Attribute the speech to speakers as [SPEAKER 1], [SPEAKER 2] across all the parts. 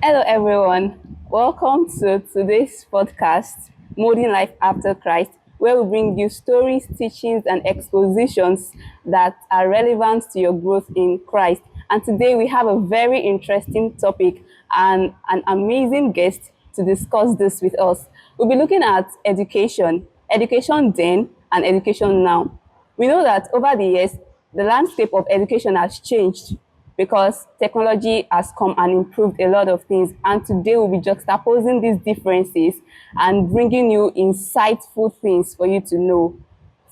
[SPEAKER 1] Hello, everyone. Welcome to today's podcast, Molding Life After Christ, where we bring you stories, teachings, and expositions that are relevant to your growth in Christ. And today we have a very interesting topic and an amazing guest to discuss this with us. We'll be looking at education then and education now. We know that over the years, the landscape of education has changed because technology has come and improved a lot of things. And today we'll be juxtaposing these differences and bringing you insightful things for you to know.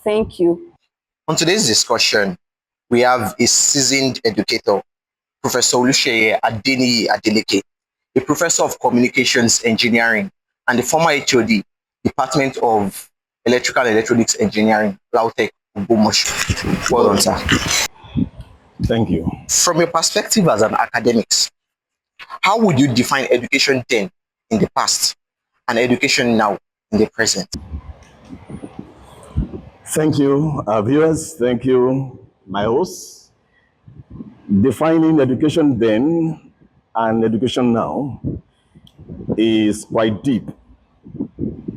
[SPEAKER 1] Thank you.
[SPEAKER 2] On today's discussion, we have a seasoned educator, Professor Adeleke, a professor of communications engineering and the former HOD, Department of Electrical and Electronics Engineering, Lautech, Ogbomoso. Well done, sir.
[SPEAKER 3] Thank you.
[SPEAKER 2] From your perspective as an academic, how would you define education then in the past and education now in the present?
[SPEAKER 3] Thank you, our viewers. Thank you, my hosts. Defining education then and education now is quite deep.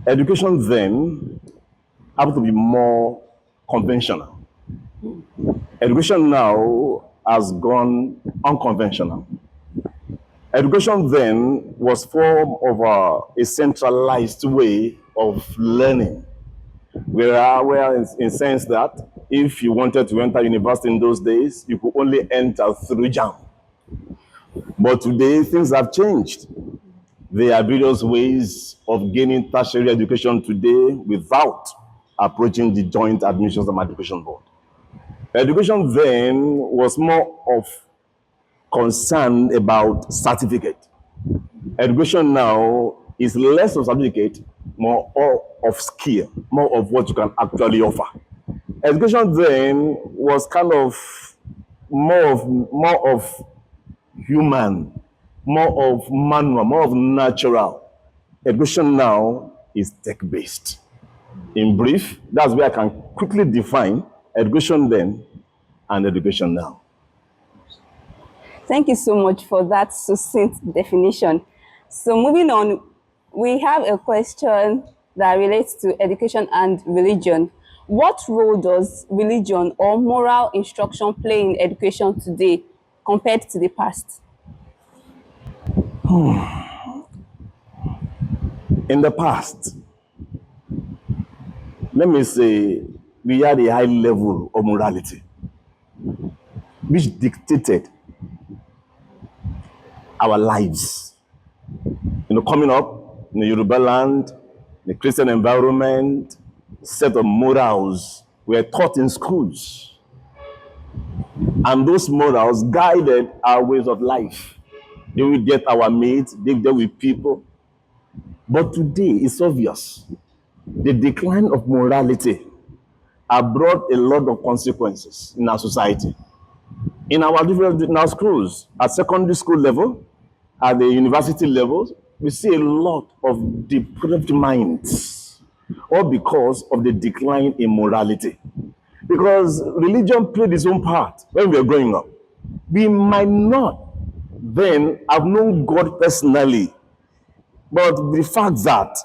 [SPEAKER 3] Education then has to be more conventional. Education now has gone unconventional. Education then was form of a centralized way of learning. Where in sense that if you wanted to enter university in those days, you could only enter through JAM. But today, things have changed. There are various ways of gaining tertiary education today without approaching the Joint Admissions and Education Board. Education then was more of concern about certificate. Education now is less of certificate, more of skill, more of what you can actually offer. Education then was kind of more of human, more of manual, more of natural. Education now is tech-based. In brief, that's where I can quickly define education then and education now.
[SPEAKER 1] Thank you so much for that succinct definition. So, moving on, we have a question that relates to education and religion. What role does religion or moral instruction play in education today compared to the past?
[SPEAKER 3] In the past, let me say, we had a high level of morality, which dictated our lives. Coming up in the Yoruba land, in the Christian environment, set of morals were taught in schools. And those morals guided our ways of life. They will get our mates, they deal with people. But today, it's obvious. The decline of morality has brought a lot of consequences in our society. In our schools, at secondary school level, at the university level, we see a lot of depraved minds, all because of the decline in morality. Because religion played its own part when we were growing up. We might not then have known God personally, but the fact that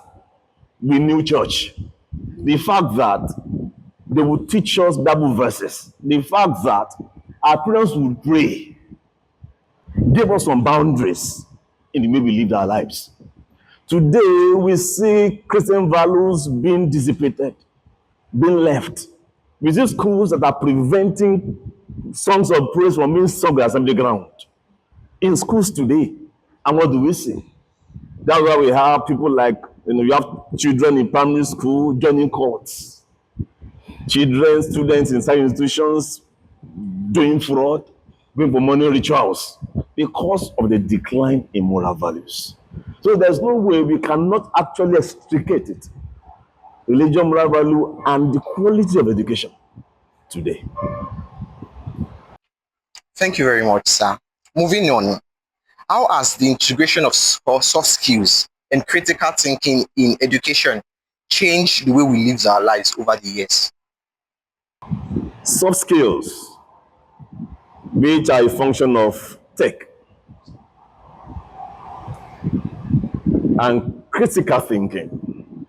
[SPEAKER 3] we knew church, the fact that they would teach us Bible verses, the fact that our parents would pray, gave us some boundaries in the way we lived our lives. Today, we see Christian values being dissipated, being left. We see schools that are preventing songs of praise from being sung at assembly ground. In schools today, and what do we see? That's why we have people like, you have children in primary school joining courts, children, students inside institutions doing fraud, going for money rituals because of the decline in moral values. So there's no way we cannot actually extricate it. Religion, moral value, and the quality of education today.
[SPEAKER 2] Thank you very much, sir. Moving on, how has the integration of soft skills and critical thinking in education changed the way we live our lives over the years?
[SPEAKER 3] Soft skills, which are a function of tech, and critical thinking.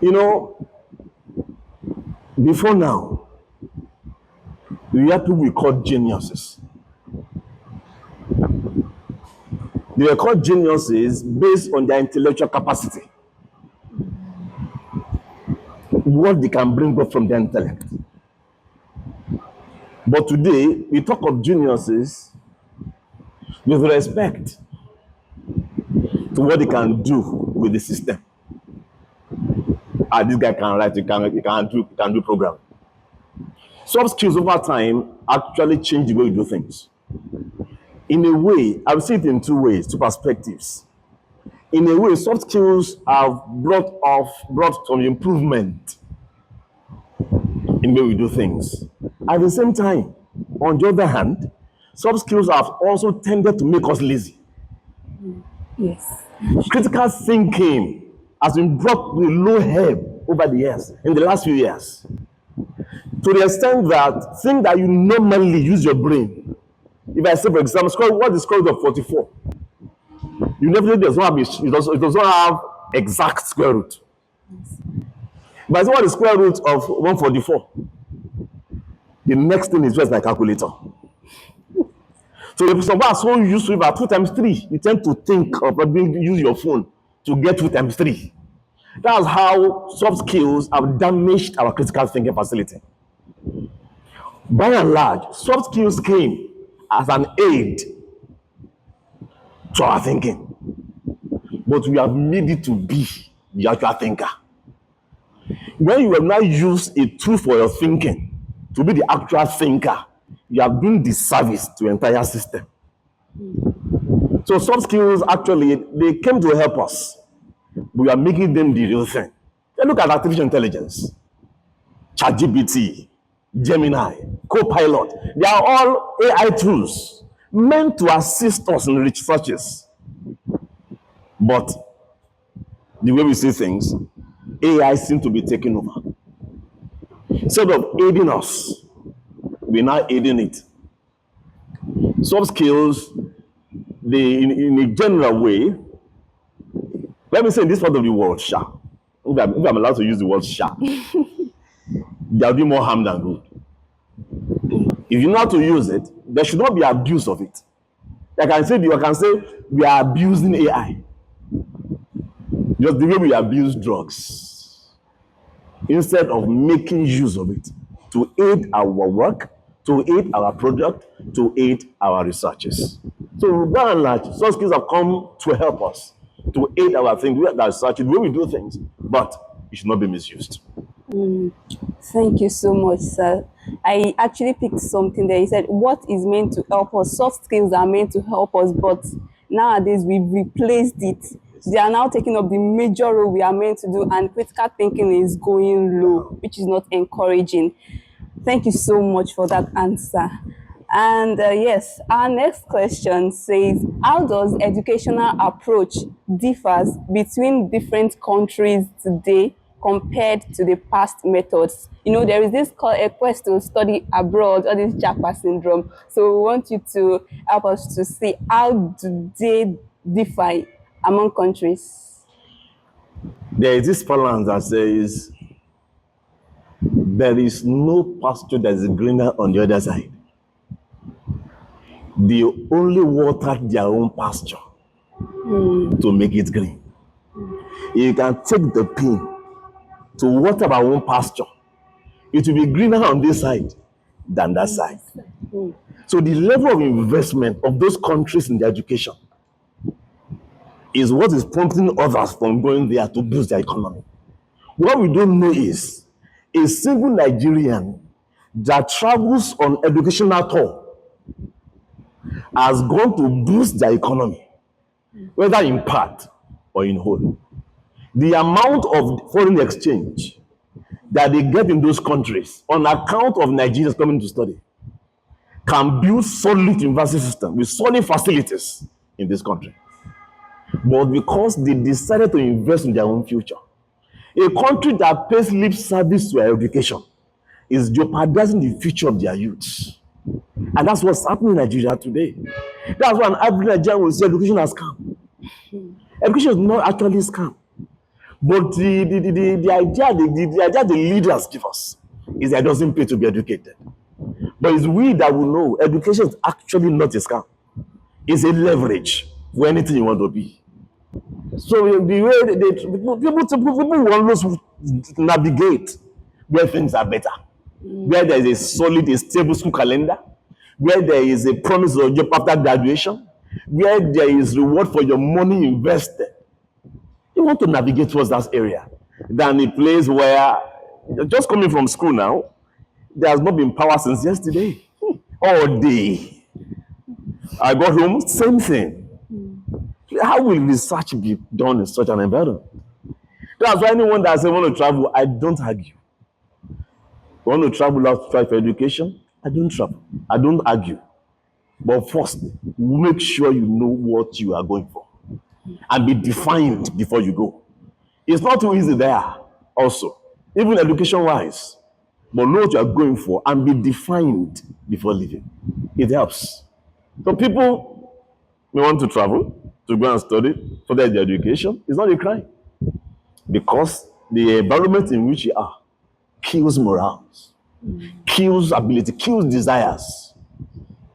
[SPEAKER 3] You know, before now, we have people we call geniuses. They were called geniuses based on their intellectual capacity, what they can bring up from their intellect. But today, we talk of geniuses with respect to what they can do with the system. Ah, this guy can write, he can do programming. Soft skills over time actually change the way we do things. In a way, I will see it in two ways, two perspectives. In a way, soft skills have brought some improvement in the way we do things. At the same time, on the other hand, soft skills have also tended to make us lazy.
[SPEAKER 1] Yes.
[SPEAKER 3] Critical thinking has been brought with low ebb over the years, in the last few years, to the extent that things that you normally use your brain. If I say, for example, what is square root of 44? You never does not have it does not have exact square root. But I say what is square root of 144? The next thing is just like calculator. So if someone are so used to about 2 times 3, you tend to think of use your phone to get 2 times 3. That's how soft skills have damaged our critical thinking facility. By and large, soft skills came as an aid to our thinking, but we have made it to be the actual thinker. When you have now used a tool for your thinking to be the actual thinker, you have done disservice to the entire system. So soft skills actually they came to help us. We are making them the real thing. Then look at artificial intelligence, ChatGPT, Gemini, Copilot. They are all AI tools meant to assist us in researches. But the way we see things, AI seems to be taking over. Instead of aiding us, we're now aiding it. Soft skills, in a general way, let me say in this part of the world, if I'm allowed to use the word sha, they'll do more harm than good. If you know how to use it, there should not be abuse of it. I can say we are abusing AI. Just the way we abuse drugs. Instead of making use of it to aid our work, to aid our product, to aid our researches. So by and large, soft skills have come to help us, to aid our things, our research, the way we do things, but it should not be misused.
[SPEAKER 1] Thank you so much, sir. I actually picked something there. He said, what is meant to help us? Soft skills are meant to help us, but nowadays we've replaced it. They are now taking up the major role we are meant to do, and critical thinking is going low, which is not encouraging. Thank you so much for that answer. And yes, our next question says, how does educational approach differs between different countries today compared to the past methods? You know, there is this quest to study abroad, or this Japa syndrome. So we want you to help us to see how do they differ among countries.
[SPEAKER 3] There is this balance that says there is no pasture that is greener on the other side. They only watered their own pasture to make it green. You can take the pin to water our own pasture. It will be greener on this side than that side. So the level of investment of those countries in their education is what is prompting others from going there to boost their economy. What we don't know is a single Nigerian that travels on educational tour has gone to boost their economy, whether in part or in whole. The amount of foreign exchange that they get in those countries on account of Nigerians coming to study can build solid university system with solid facilities in this country. But because they decided to invest in their own future, a country that pays lip service to education is jeopardizing the future of their youth. And that's what's happening in Nigeria today. That's why an average Nigerian will say education has come. Education is not actually a scam. But the idea the leaders give us is that it doesn't pay to be educated. But it's we that will know education is actually not a scam. It's a leverage for anything you want to be. So the way people want to navigate where things are better, where there is a solid, a stable school calendar, where there is a promise of job after graduation, where there is reward for your money invested. You want to navigate towards that area than a place where just coming from school now, there has not been power since yesterday. All day. I got home, same thing. How will research be done in such an environment? That's why anyone that says want to travel, I don't argue. Want to travel outside for education? I don't travel. I don't argue. But first, make sure you know what you are going for and be defined before you go. It's not too easy there also, even education-wise. But know what you are going for and be defined before leaving. It helps. So people may want to travel to go and study for their education. It's not a crime because the environment in which you are kills morals, kills ability, kills desires.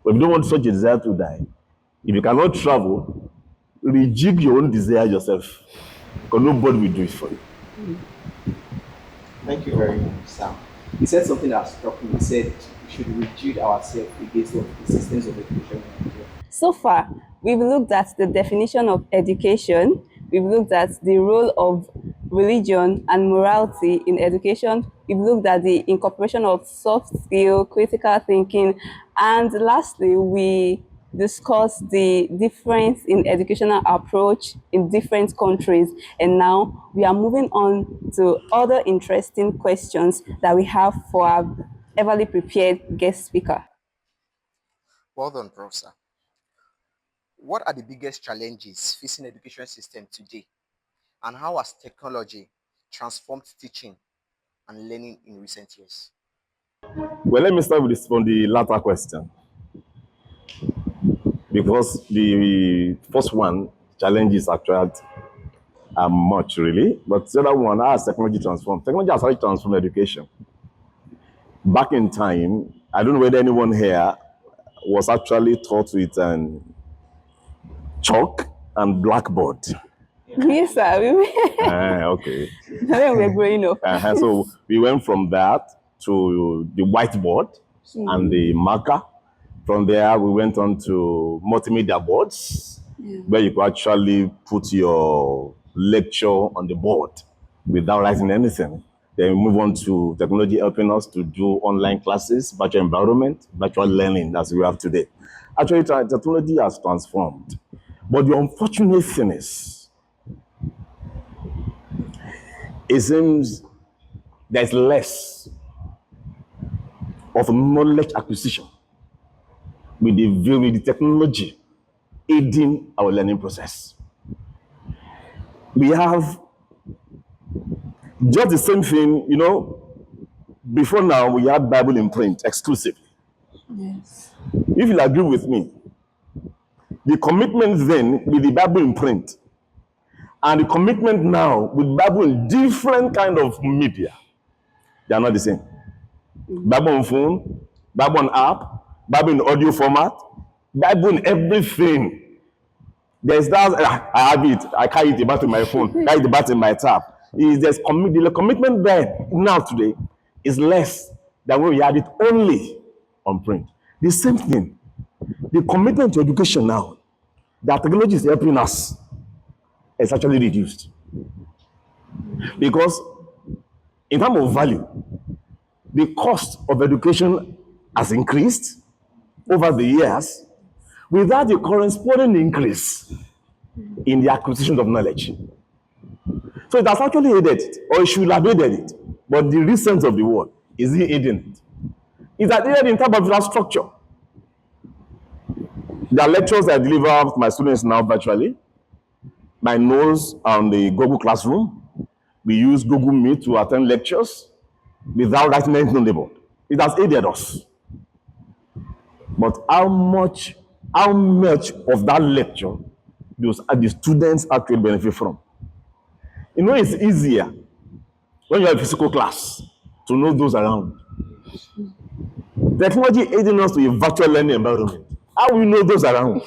[SPEAKER 3] But if you don't want such a desire to die, if you cannot travel, rejig your own desire yourself because nobody will do it for you.
[SPEAKER 2] Thank you very much, Sam. He said something that struck me. He said we should rigid ourselves against what the systems of education in Nigeria.
[SPEAKER 1] So far, we've looked at the definition of education, we've looked at the role of religion and morality in education, we've looked at the incorporation of soft skill, critical thinking, and lastly, we discussed the difference in educational approach in different countries. And now we are moving on to other interesting questions that we have for our everly prepared guest speaker.
[SPEAKER 2] Well done, Professor. What are the biggest challenges facing education system today, and how has technology transformed teaching and learning in recent years?
[SPEAKER 3] Well, let me start with this from the latter question. Because the first one, challenges actually are much really, but the other one, how has technology transformed? Technology has actually transformed education. Back in time, I don't know whether anyone here was actually taught with chalk and blackboard.
[SPEAKER 1] Yes, sir.
[SPEAKER 3] Okay.
[SPEAKER 1] When we're growing up.
[SPEAKER 3] So we went from that to the whiteboard and the marker. From there, we went on to multimedia boards, where you could actually put your lecture on the board without writing anything. Then we move on to technology helping us to do online classes, virtual environment, virtual learning as we have today. Actually, technology has transformed. But the unfortunate thing is, it seems there's less of knowledge acquisition with the technology aiding our learning process. We have just the same thing, before now we had Bible in print exclusively.
[SPEAKER 1] Yes.
[SPEAKER 3] If you'll agree with me, the commitment then with the Bible in print and the commitment now with Bible in different kind of media, they are not the same. Bible on phone, Bible on app, Bible in audio format, Bible in everything. There's that, I have it, I carry it about in my phone, carry it about in my tab. The commitment there now today is less than when we had it only on print. The same thing, the commitment to education now, that technology is helping us, is actually reduced. Because in terms of value, the cost of education has increased over the years without a corresponding increase in the acquisition of knowledge. So it has actually aided it, or it should have aided it. But the real sense of the word is it aiding it? It's aided in terms of infrastructure. There are lectures I deliver to my students now virtually. My notes on the Google Classroom. We use Google Meet to attend lectures without writing anything on the board. It has aided us. But how much of that lecture those are the students actually benefit from. You know, it's easier when you have a physical class to know those around. Technology aiding us to a virtual learning environment. How will we know those around?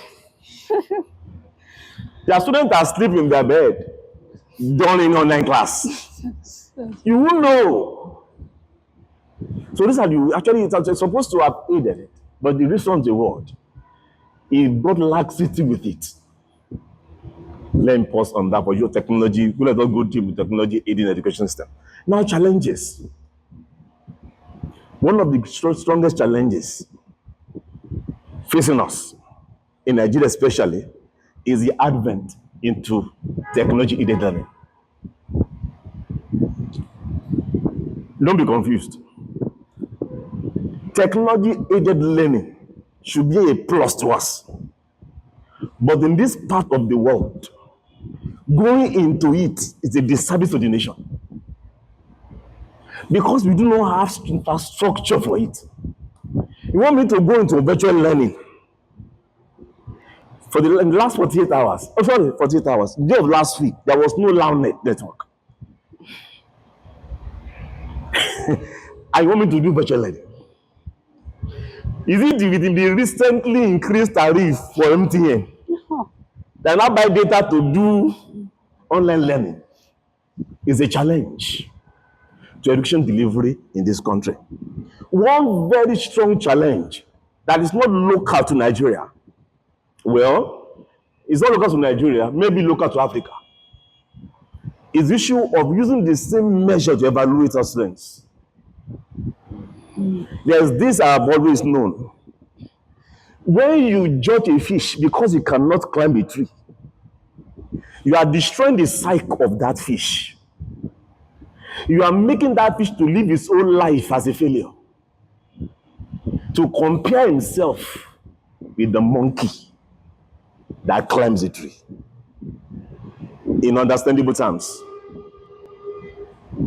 [SPEAKER 3] Their students are asleep in their bed during online class. You will know. So these are the actually it's supposed to have aided it, but the reason the word it brought laxity with it. Let me pause on that for your technology. Let us go deep with technology aiding education system. Now challenges. One of the strongest challenges facing us in Nigeria especially is the advent into technology aided learning. Don't be confused. Technology aided learning should be a plus to us. But in this part of the world, going into it is a disservice to the nation. Because we do not have infrastructure for it. You want me to go into virtual learning for the last 48 hours? Oh, sorry, 48 hours. The day of last week, there was no LAN network. And you want me to do virtual learning? Is it within the recently increased tariff for MTN? They now buy data to do online learning. It's a challenge to education delivery in this country. One very strong challenge that is not local to Nigeria. Well, it's not local to Nigeria, maybe local to Africa. Is the issue of using the same measure to evaluate our students. There's this I have always known. When you judge a fish because it cannot climb a tree, you are destroying the psyche of that fish. You are making that fish to live its own life as a failure. To compare himself with the monkey that climbs a tree. In understandable terms.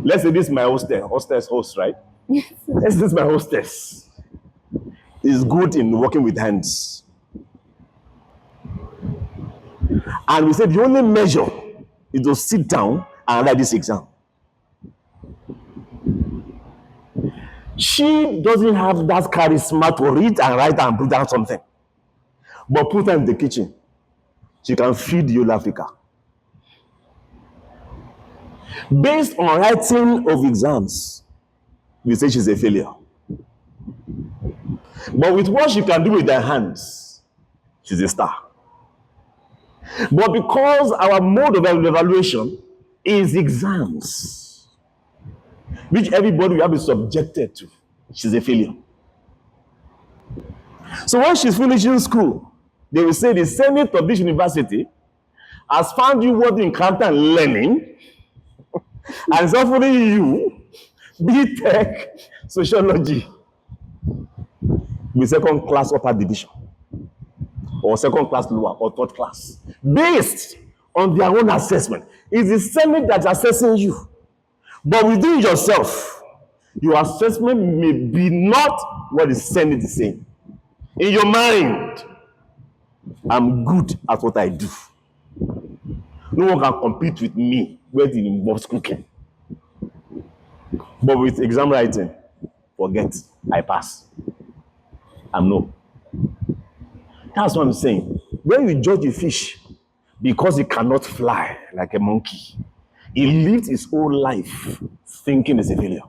[SPEAKER 3] Let's say this is my hostess host, right? Let's say this is my hostess. Is good in working with hands. And we said the only measure is to sit down and write this exam. She doesn't have that charisma to read and write and put down something. But put her in the kitchen. She can feed the whole Africa. Based on writing of exams, we say she's a failure. But with what she can do with her hands, she's a star. But because our mode of evaluation is exams, which everybody will have been subjected to, she's a failure. So when she's finishing school, they will say the Senate of this university has found you worthy in character and learning and is offering you B.Tech sociology with second class upper division or second class lower or third class based on their own assessment. It's the Senate that's assessing you. But within yourself, your assessment may be not what the Senate is saying. In your mind, I'm good at what I do. No one can compete with me when it involves cooking. But with exam writing, forget, I pass. I'm no. That's what I'm saying. When you judge a fish because it cannot fly like a monkey, it lived its whole life thinking it's a failure.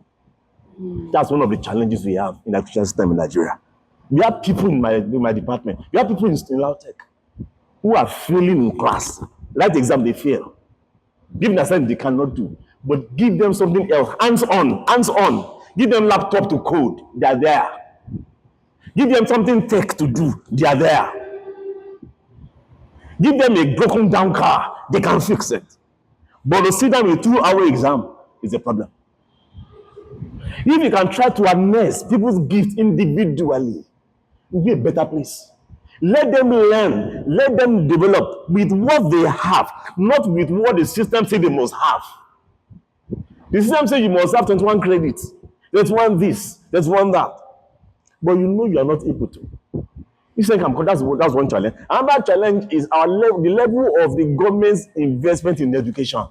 [SPEAKER 3] That's one of the challenges we have in the education system in Nigeria. We have people in my department, we have people in Lautech who are failing in class. Write the exam, they fail. Give them assignment they cannot do, but give them something else, hands-on. Give them laptop to code, they are there. Give them something tech to do, they are there. Give them a broken down car, they can fix it. But to sit down with a 2-hour exam is a problem. If you can try to harness people's gifts individually, it will be a better place. Let them learn, let them develop with what they have, not with what the system says they must have. The system says you must have 21 credits, 21 this, 21 that. But you know you are not able to. You say that's one challenge. Another challenge is the level of the government's investment in education.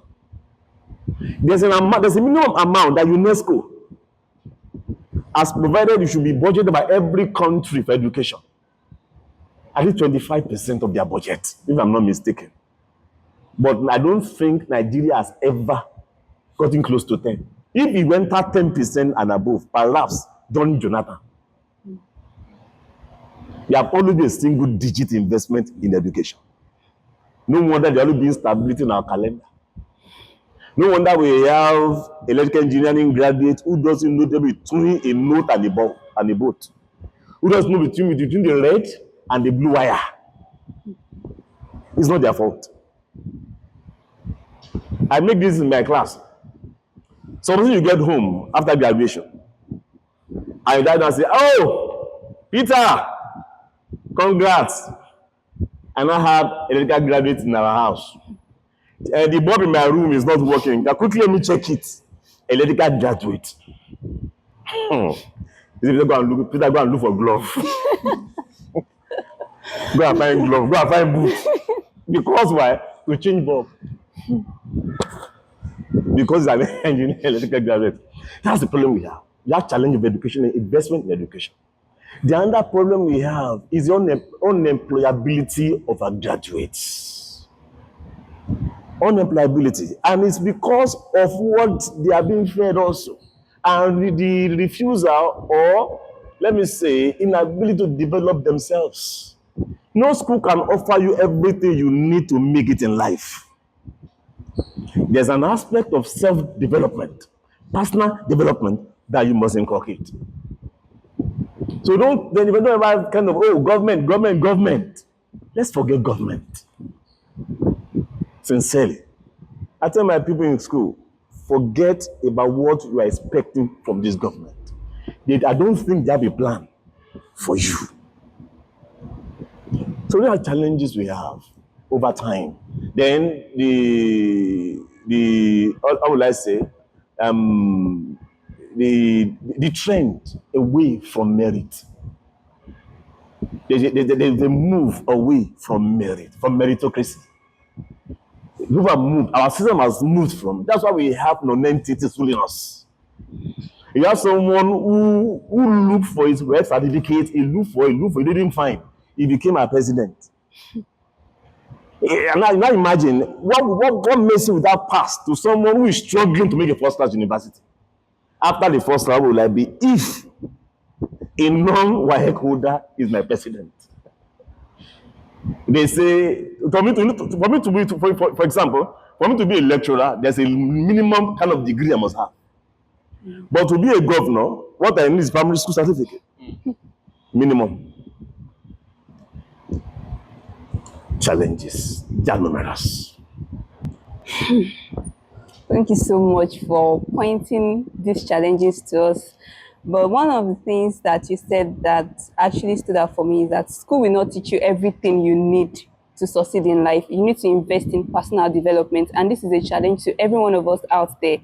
[SPEAKER 3] There's a minimum amount that UNESCO has provided. You should be budgeted by every country for education. At least 25% of their budget, if I'm not mistaken. But I don't think Nigeria has ever gotten close to 10. If it went at 10% and above, perhaps John Jonathan. There have always been a single digit investment in education. No wonder there always been stability in our calendar. No wonder we have electrical engineering graduates who doesn't know between a note and a boat. Who doesn't know between the red and the blue wire. It's not their fault. I make this in my class. Sometimes you get home after graduation, and your dad now say, "Oh, Peter, congrats! I now have electrical graduates in our house. The bulb in my room is not working. Quickly let me check it. Electrical graduate." Peter, go and look for glove. Go and find glove. Go and find boot. Because why? To change bulb. Because I'm an engineer, electrical graduate. That's the problem we have. That challenge of education and investment in education. The other problem we have is the unemployability of our graduates. Unemployability. And it's because of what they are being fed also. And the refusal, or let me say, inability to develop themselves. No school can offer you everything you need to make it in life. There's an aspect of self-development, personal development that you must inculcate. So don't ever kind of, government. Let's forget government. Sincerely. I tell my people in school, forget about what you are expecting from this government. I don't think they have a plan for you. So there are challenges we have over time. Then how will I say, the trend away from merit. There's a move away from merit, from meritocracy. People have moved. Our system has moved from. That's why we have non-entities ruling us. You have someone who looked for his birth certificate, he he didn't find. He became our president. And now imagine what makes you with that pass to someone who is struggling to make a first class university. After the first class, will I be if a non-WAEC holder is my president? They say for example, for me to be a lecturer, there's a minimum kind of degree I must have. But to be a governor, what I need is primary school certificate. Minimum. Challenges. They are numerous.
[SPEAKER 1] Thank you so much for pointing these challenges to us. But one of the things that you said that actually stood out for me is that school will not teach you everything you need to succeed in life. You need to invest in personal development. And this is a challenge to every one of us out there.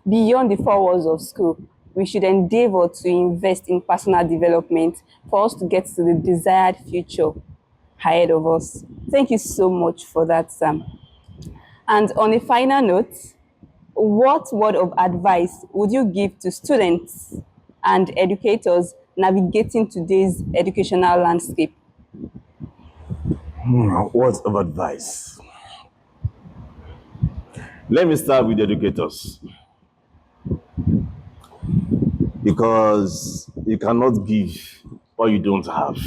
[SPEAKER 1] Beyond the four walls of school, we should endeavor to invest in personal development for us to get to the desired future ahead of us. Thank you so much for that, Sam. And on a final note, what word of advice would you give to students and educators navigating today's educational landscape?
[SPEAKER 3] Words of advice. Let me start with educators. Because you cannot give what you don't have.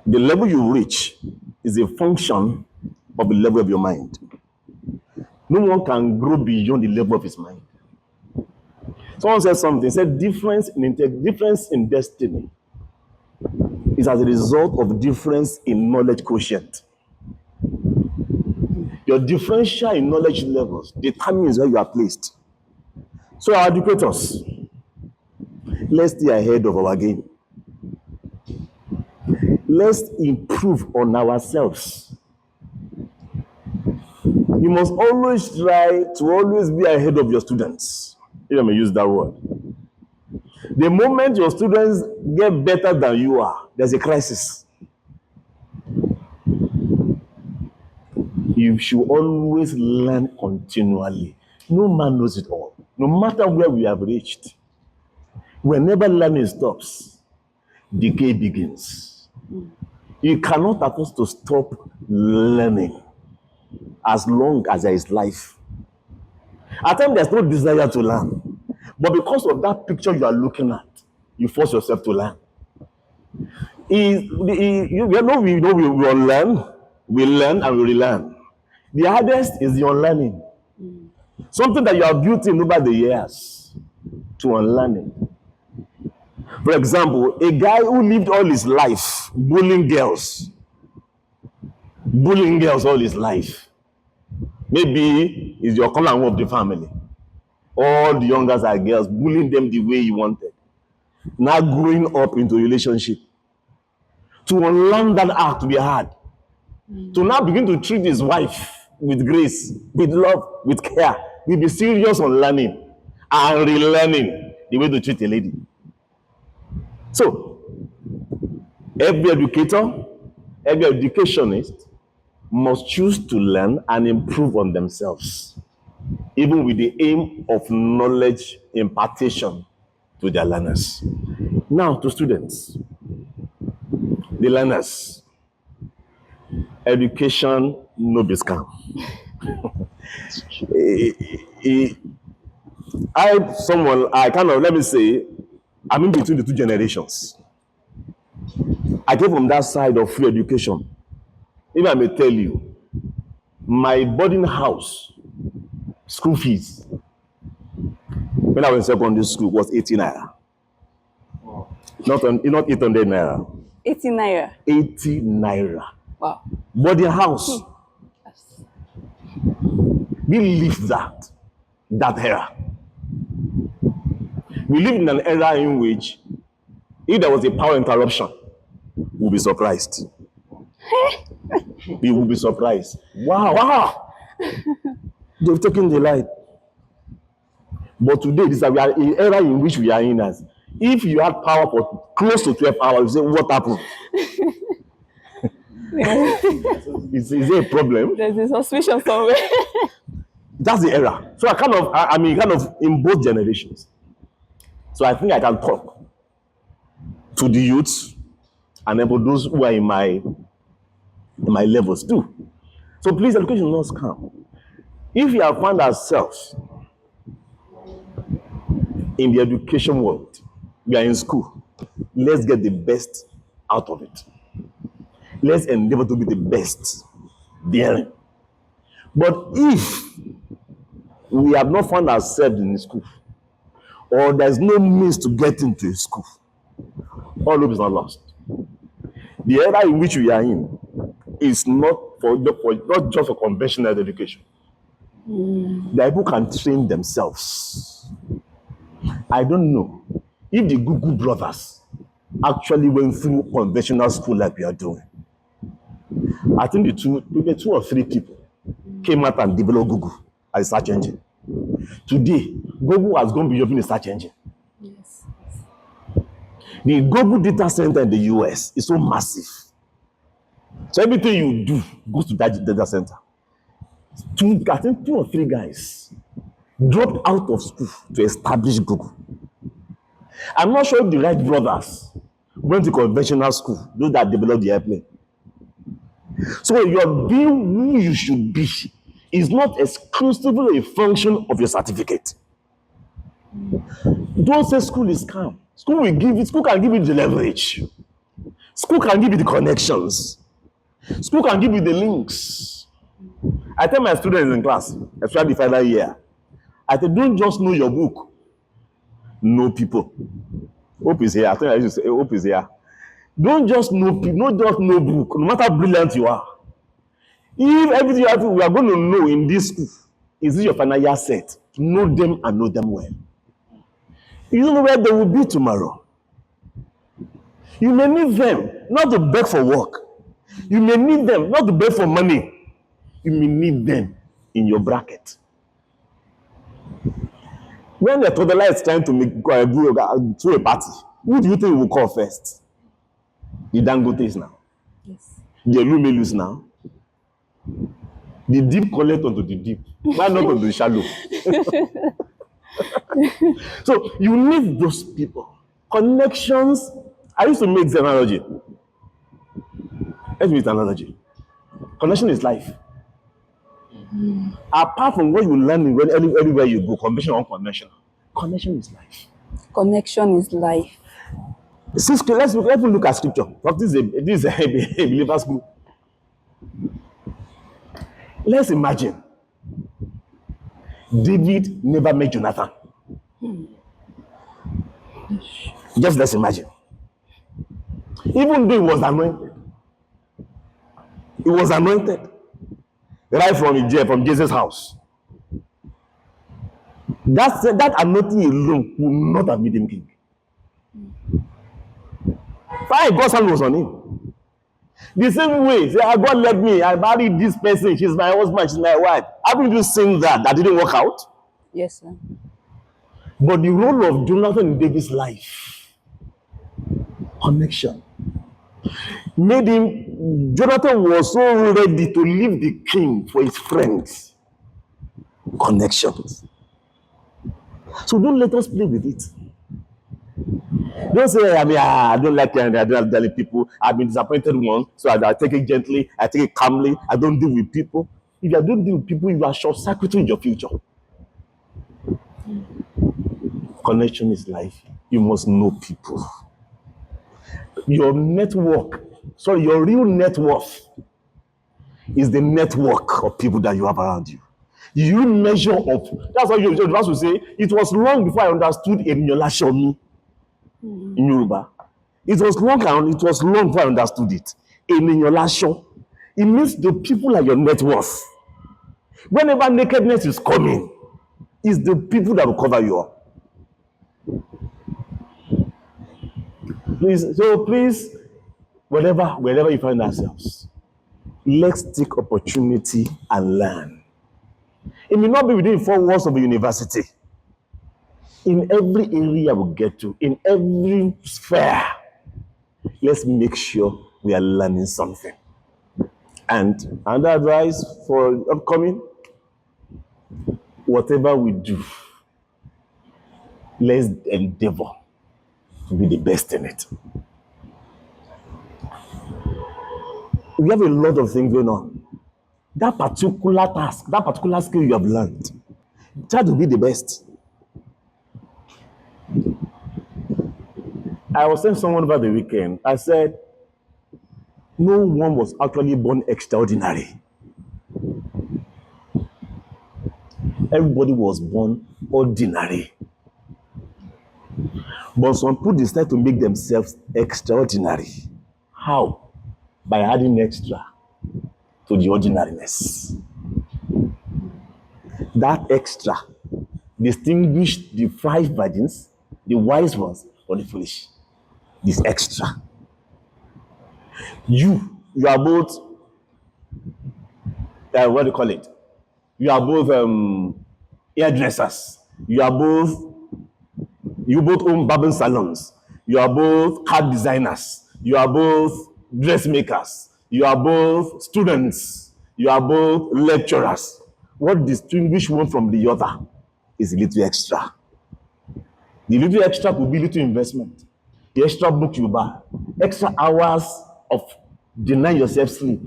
[SPEAKER 3] The level you reach is a function of the level of your mind. No one can grow beyond the level of his mind. Someone said something, said difference in destiny is as a result of difference in knowledge quotient. Your differential in knowledge levels determines where you are placed. So our educators, let's stay ahead of our game. Let's improve on ourselves. You must always try to always be ahead of your students. If I may use that word. The moment your students get better than you are, there's a crisis. You should always learn continually. No man knows it all. No matter where we have reached, whenever learning stops, decay begins. You cannot afford to stop learning as long as there is life. At times, there's no desire to learn. But because of that picture you are looking at, you force yourself to learn. We unlearn, we learn, and we relearn. The hardest is the unlearning. Something that you have built in over the years to unlearning. For example, a guy who lived all his life bullying girls all his life. Maybe he's your color of the family. All the youngers are girls, bullying them the way he wanted. Now growing up into a relationship. To unlearn that act to be hard. To now begin to treat his wife with grace, with love, with care. We'll be serious on learning and relearning the way to treat a lady. So, every educator, every educationist must choose to learn and improve on themselves, even with the aim of knowledge impartation to their learners. Now, to students, the learners, education no be scam. I'm in between the two generations. I came from that side of free education. If I may tell you, my boarding house school fees when I was in secondary school was 80 naira. Not 800 naira.
[SPEAKER 1] 80 naira.
[SPEAKER 3] 80 naira.
[SPEAKER 1] Wow.
[SPEAKER 3] Boarding house. We lived that era. We lived in an era in which if there was a power interruption, we'll be surprised. We will be surprised. Wow. They've taken the light. But today, we are in an era in which we are in as. If you had power for close to 12 hours, you say, what happened? Is there a problem?
[SPEAKER 1] There's a suspicion somewhere.
[SPEAKER 3] That's the era. So I mean, in both generations. So I think I can talk to the youths and then for those who are in my levels too. So please, education is not scam. If you have found ourselves in the education world, we are in school, let's get the best out of it. Let's endeavor to be the best there. But if we have not found ourselves in school, or there's no means to get into a school, all hope is not lost. The era in which we are in is not just for conventional education. The people can train themselves. I don't know if the Google brothers actually went through conventional school like we are doing. I think maybe two or three people came out and developed Google as a search engine. Today, Google has gone beyond being a search engine.
[SPEAKER 1] Yes.
[SPEAKER 3] The Google data center in the US is so massive. So everything you do goes to that data center. I think two or three guys dropped out of school to establish Google. I'm not sure if the Wright brothers went to conventional school, those that developed the airplane. So your being who you should be is not exclusively a function of your certificate. Don't say school is scam. School can give you the leverage. School can give you the connections. School can give you the links. I tell my students in class, especially the final year, I say, don't just know your book. Know people. Hope is here. I think I used to say, hope is here. Don't just know people, not just know book, no matter how brilliant you are. If everything you have to, we are going to know in this school, is this your final year set? Know them and know them well. You don't know where they will be tomorrow. You may need them not to beg for work. You may need them not to beg for money. You may need them in your bracket. When the toddler is trying to make through a party, who do you think will call first? The Dangotes now.
[SPEAKER 1] Yes.
[SPEAKER 3] The Elumelus now. The deep collect onto the deep. Why not onto the shallow? So you need those people. Connections. I used to make the analogy. Let's make the analogy. Connection is life. Apart from what you learn in anywhere you go, conventional or unconventional, connection is life.
[SPEAKER 1] Connection is life.
[SPEAKER 3] Let's look at scripture. This is a believer's group. Let's imagine David never met Jonathan. Just let's imagine. Even though he was anointed right from Jesus' house. That anointing alone would not have made him king. Why God's hand was on him. The same way, say, God led me, I married this person, she's my husband, she's my wife. Haven't you seen that didn't work out?
[SPEAKER 1] Yes, sir.
[SPEAKER 3] But the role of Jonathan in David's life, connection, made him, Jonathan was so ready to leave the king for his friends. Connections. So don't let us play with it. Don't say, I don't like it, I don't like telling people. I've been disappointed once, so I take it gently, I take it calmly, I don't deal with people. If you don't deal with people, you are short-circuiting your future. Connection is life. You must know people. Your your real net worth is the network of people that you have around you. You measure up. That's why you just to say, it was long before I understood Eniola Shomi in Yoruba. It was long before I understood it. Eniola Shomi. It means the people are your net worth. Whenever nakedness is coming, it's the people that will cover you up. Please, wherever you find ourselves, let's take opportunity and learn. It may not be within 4 walls of a university. In every area we get to, in every sphere, let's make sure we are learning something. And another advice for upcoming, whatever we do, let's endeavor to be the best in it. We have a lot of things going on. That particular task, that particular skill you have learned, try to be the best. I was saying to someone over the weekend, I said, no one was actually born extraordinary. Everybody was born ordinary. But some people decide to make themselves extraordinary. How? By adding extra to the ordinariness. That extra distinguished the 5 virgins, the wise ones, or the foolish. This extra. You are both, what do you call it? You are both hairdressers. You both own barbering salons. You are both card designers. You are both dressmakers. You are both students. You are both lecturers. What distinguishes one from the other is a little extra. The little extra could be little investment. The extra book you buy, extra hours of denying yourself sleep,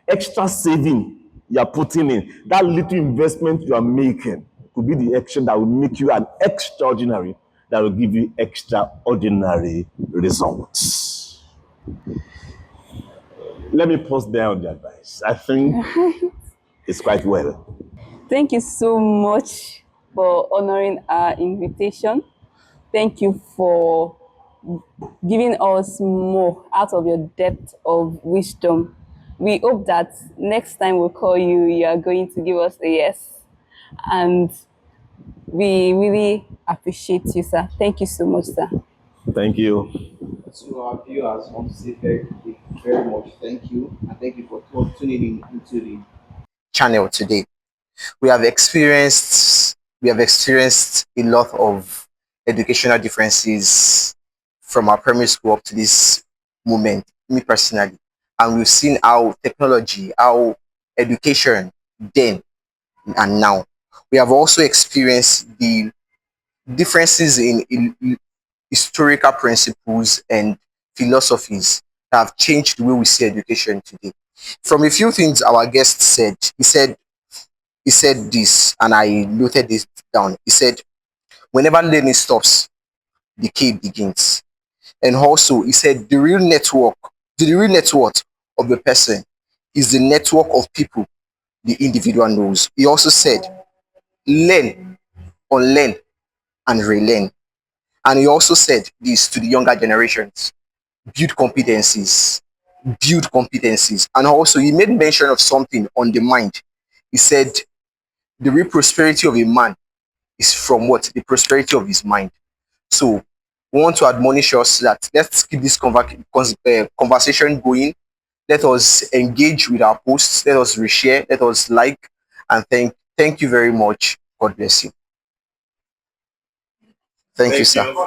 [SPEAKER 3] extra saving you are putting in, that little investment you are making could be the action that will make you an extraordinary, that will give you extraordinary results. Let me pause there on the advice. I think it's quite well.
[SPEAKER 1] Thank you so much for honoring our invitation. Thank you for giving us more out of your depth of wisdom. We hope that next time we'll call you, you are going to give us a yes. And we really appreciate you, sir. Thank you so much, sir.
[SPEAKER 3] Thank you.
[SPEAKER 2] To our viewers, I want to say very much thank you, and thank you for tuning in into the channel today. We have experienced a lot of educational differences from our primary school up to this moment. me personally. And we've seen how technology, how education then and now. We have also experienced the differences in historical principles and philosophies that have changed the way we see education today. From a few things our guest said, he said this, and I noted this down. He said, whenever learning stops, decay begins. And also, he said the real net worth of the person is the network of people the individual knows. He also said, learn, unlearn, and relearn. And he also said this to the younger generations: build competencies, build competencies. And also, he made mention of something on the mind. He said, the real prosperity of a man is from what? The prosperity of his mind. So, we want to admonish us that let's keep this conversation going. Let us engage with our posts. Let us reshare. Let us like. And thank you very much. God bless you. Thank you, sir.